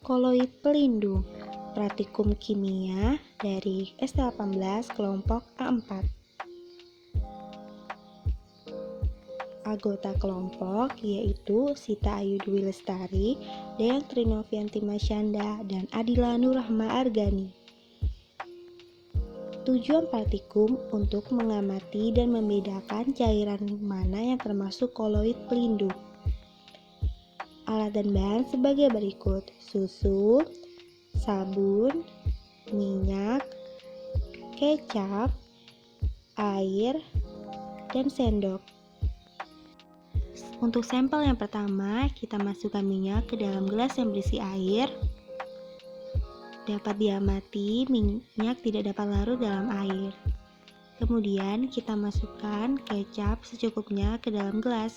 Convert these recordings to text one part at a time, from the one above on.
Koloid pelindung, praktikum kimia dari S18 kelompok A4. Anggota kelompok yaitu Sita Ayu Dwi Lestari, Dayang Trinovianti Masyanda, dan Adila Nurrahma Argani. Tujuan praktikum untuk mengamati dan membedakan cairan mana yang termasuk koloid pelindung. Alat dan bahan sebagai berikut: susu, sabun, minyak, kecap, air, dan sendok. Untuk sampel yang pertama, kita masukkan minyak ke dalam gelas yang berisi air. Dapat diamati minyak tidak dapat larut dalam air. Kemudian kita masukkan kecap secukupnya ke dalam gelas.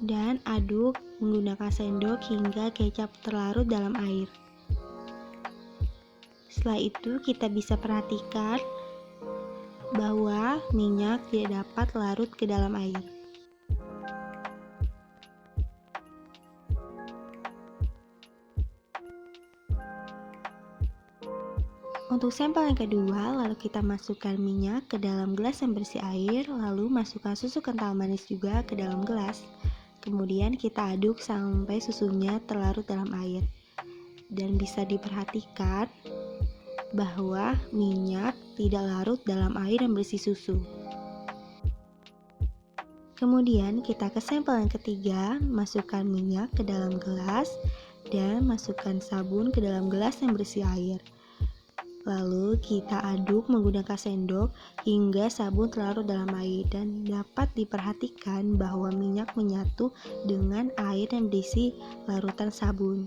Dan aduk menggunakan sendok hingga kecap terlarut dalam air. Setelah itu kita bisa perhatikan bahwa minyak tidak dapat larut ke dalam air. Untuk sampel yang kedua, lalu kita masukkan minyak ke dalam gelas yang berisi air, lalu masukkan susu kental manis juga ke dalam gelas. Kemudian kita aduk sampai susunya terlarut dalam air. Dan bisa diperhatikan bahwa minyak tidak larut dalam air yang berisi susu. Kemudian kita ke sampel yang ketiga, masukkan minyak ke dalam gelas dan masukkan sabun ke dalam gelas yang berisi air. Lalu kita aduk menggunakan sendok hingga sabun terlarut dalam air, dan dapat diperhatikan bahwa minyak menyatu dengan air yang berisi larutan sabun.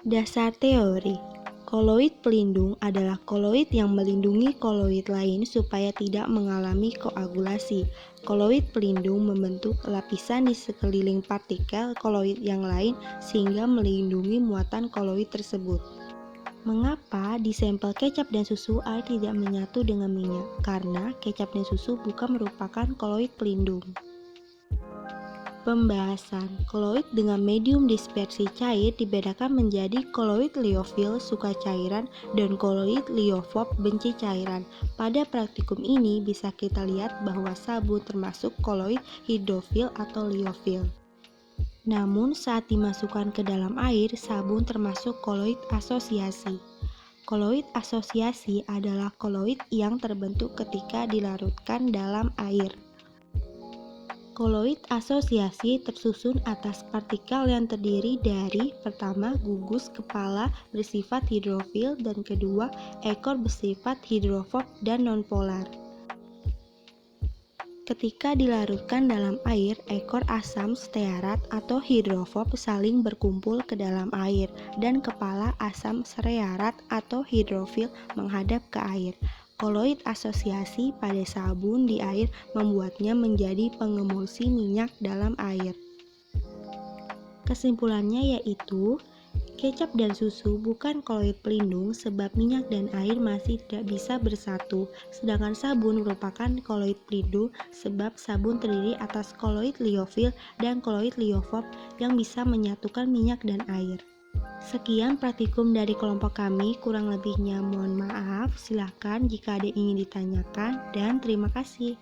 Dasar teori: koloid pelindung adalah koloid yang melindungi koloid lain supaya tidak mengalami koagulasi. Koloid pelindung membentuk lapisan di sekeliling partikel koloid yang lain sehingga melindungi muatan koloid tersebut. Mengapa di sampel kecap dan susu air tidak menyatu dengan minyak? Karena kecap dan susu bukan merupakan koloid pelindung. Pembahasan: koloid dengan medium dispersi cair dibedakan menjadi koloid liofil suka cairan dan koloid liofob benci cairan. Pada praktikum ini bisa kita lihat bahwa sabun termasuk koloid hidrofil atau liofil. Namun saat dimasukkan ke dalam air, sabun termasuk koloid asosiasi. Koloid asosiasi adalah koloid yang terbentuk ketika dilarutkan dalam air. Koloid asosiasi tersusun atas partikel yang terdiri dari pertama, gugus kepala bersifat hidrofil, dan kedua, ekor bersifat hidrofob dan nonpolar. Ketika dilarutkan dalam air, ekor asam stearat atau hidrofob saling berkumpul ke dalam air dan kepala asam stearat atau hidrofil menghadap ke air. Koloid asosiasi pada sabun di air membuatnya menjadi pengemulsi minyak dalam air. Kesimpulannya yaitu, kecap dan susu bukan koloid pelindung sebab minyak dan air masih tidak bisa bersatu, sedangkan sabun merupakan koloid pelindung sebab sabun terdiri atas koloid liofil dan koloid liofob yang bisa menyatukan minyak dan air. Sekian praktikum dari kelompok kami, kurang lebihnya mohon maaf. Silahkan jika ada yang ingin ditanyakan, dan terima kasih.